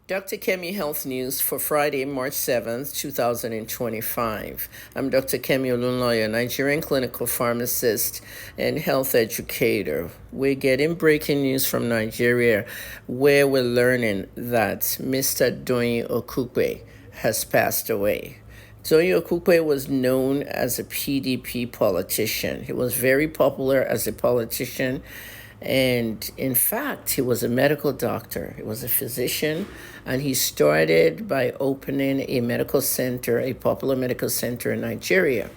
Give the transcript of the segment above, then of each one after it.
Dr. Kemi Health News for Friday, March 7th, 2025. I'm Dr. Kemi Olunloyo, Nigerian clinical pharmacist and health educator. We're getting breaking news from Nigeria where we're learning that Mr. Doyin Okupe has passed away. Doyin Okupe was known as a PDP politician. He was very popular as a politician. And in fact, he was a medical doctor. He was a physician, and he started by opening a medical center, a popular medical center in Nigeria.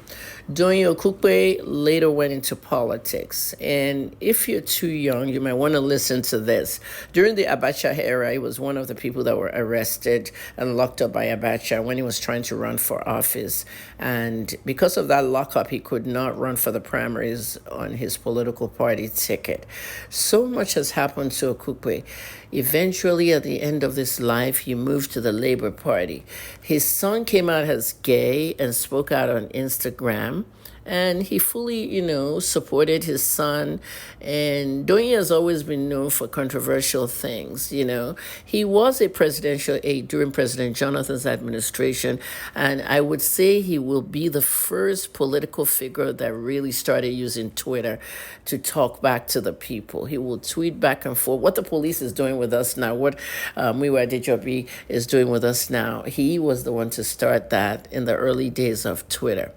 Doyin Okupe later went into politics. And if you're too young, you might want to listen to this. During the Abacha era, he was one of the people that were arrested and locked up by Abacha when he was trying to run for office. And because of that lockup, he could not run for the primaries on his political party ticket. So much has happened to Okupe. Eventually, at the end of his life, he moved to the Labour Party. His son came out as gay and spoke out on Instagram. And he fully, supported his son. And Doyin has always been known for controversial things. He was a presidential aide during President Jonathan's administration. And I would say he will be the first political figure that really started using Twitter to talk back to the people. He will tweet back and forth what the police is doing with us now, what Miwa Dejobi is doing with us now. He was the one to start that in the early days of Twitter.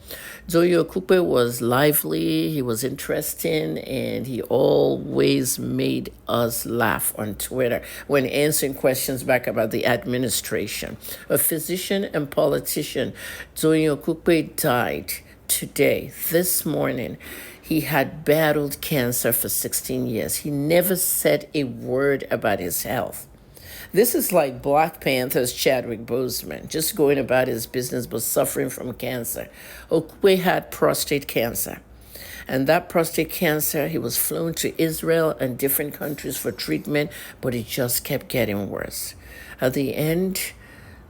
Doyin Okupe was lively, he was interesting, and he always made us laugh on Twitter when answering questions back about the administration. A physician and politician, Doyin Okupe died today, this morning. He had battled cancer for 16 years. He never said a word about his health. This is like Black Panther's Chadwick Boseman, just going about his business but suffering from cancer. Okupe had prostate cancer. And that prostate cancer, he was flown to Israel and different countries for treatment, but it just kept getting worse. At the end,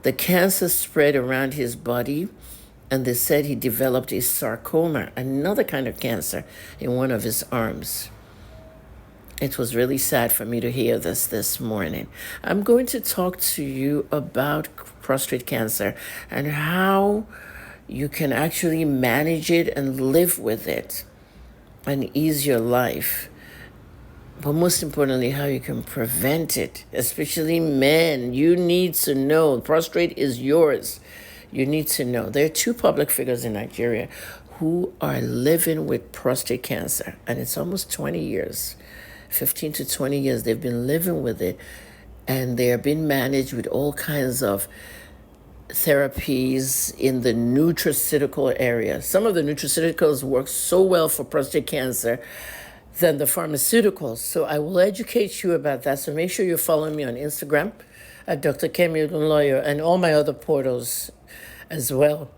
the cancer spread around his body, and they said he developed a sarcoma, another kind of cancer, in one of his arms. It was really sad for me to hear this morning. I'm going to talk to you about prostate cancer and how you can actually manage it and live with it and ease your life. But most importantly, how you can prevent it, especially men. You need to know prostate is yours. You need to know. There are two public figures in Nigeria who are living with prostate cancer, and it's almost 20 years. 15 to 20 years they've been living with it, and they are being managed with all kinds of therapies in the nutraceutical area. Some of the nutraceuticals work so well for prostate cancer than the pharmaceuticals. So I will educate you about that. So make sure you're following me on Instagram at Dr. Kemi Olunloyo and all my other portals as well.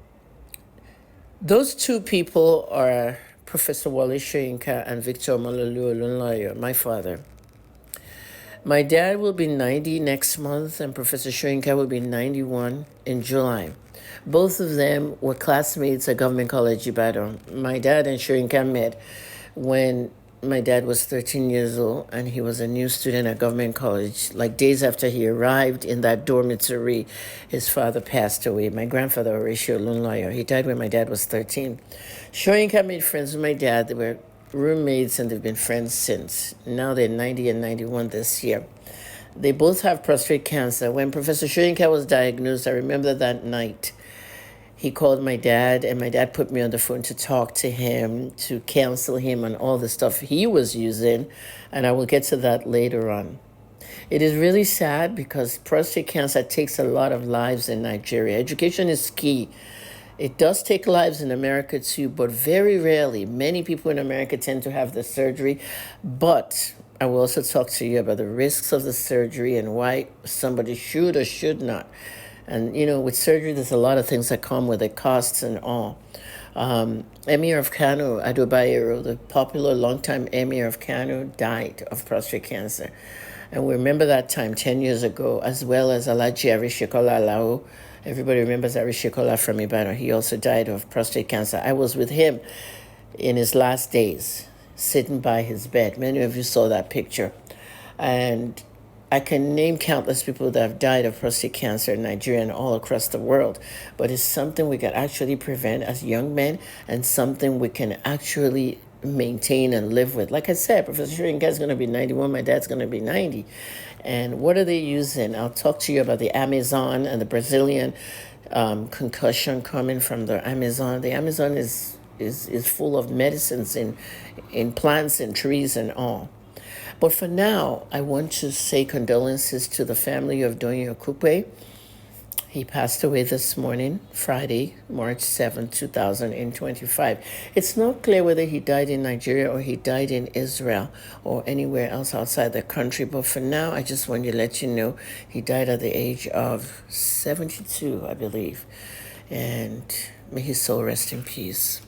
Those two people are Professor Wale Soyinka and Victor Malolu Olunloyo, my father. My dad will be 90 next month, and Professor Soyinka will be 91 in July. Both of them were classmates at Government College Ibadan. My dad and Soyinka met when my dad was 13 years old, and he was a new student at Government College. Like days after he arrived in that dormitory, his father passed away. My grandfather, Horatio Olunloyo, he died when my dad was 13. Soyinka made friends with my dad. They were roommates, and they've been friends since. Now they're 90 and 91 this year. They both have prostate cancer. When Professor Soyinka was diagnosed, I remember that night. He called my dad, and my dad put me on the phone to talk to him, to counsel him on all the stuff he was using, and I will get to that later on. It is really sad because prostate cancer takes a lot of lives in Nigeria. Education is key. It does take lives in America too, but very rarely. Many people in America tend to have the surgery, but I will also talk to you about the risks of the surgery and why somebody should or should not. And, with surgery, there's a lot of things that come with it, costs and all. Emir of Kano, Ado Bayero, the popular longtime Emir of Kano, died of prostate cancer. And we remember that time 10 years ago, as well as Alhaji Arishekola Alao. Everybody remembers Arishekola from Ibadan. He also died of prostate cancer. I was with him in his last days, sitting by his bed. Many of you saw that picture. And I can name countless people that have died of prostate cancer in Nigeria and all across the world, but it's something we can actually prevent as young men and something we can actually maintain and live with. Like I said, Professor Shurinka is going to be 91, my dad's going to be 90. And what are they using? I'll talk to you about the Amazon and the Brazilian concussion coming from the Amazon. The Amazon is full of medicines in plants and trees and all. But for now, I want to say condolences to the family of Doyin Okupe. He passed away this morning, Friday, March 7, 2025. It's not clear whether he died in Nigeria or he died in Israel or anywhere else outside the country. But for now, I just want to let you know he died at the age of 72, I believe. And may his soul rest in peace.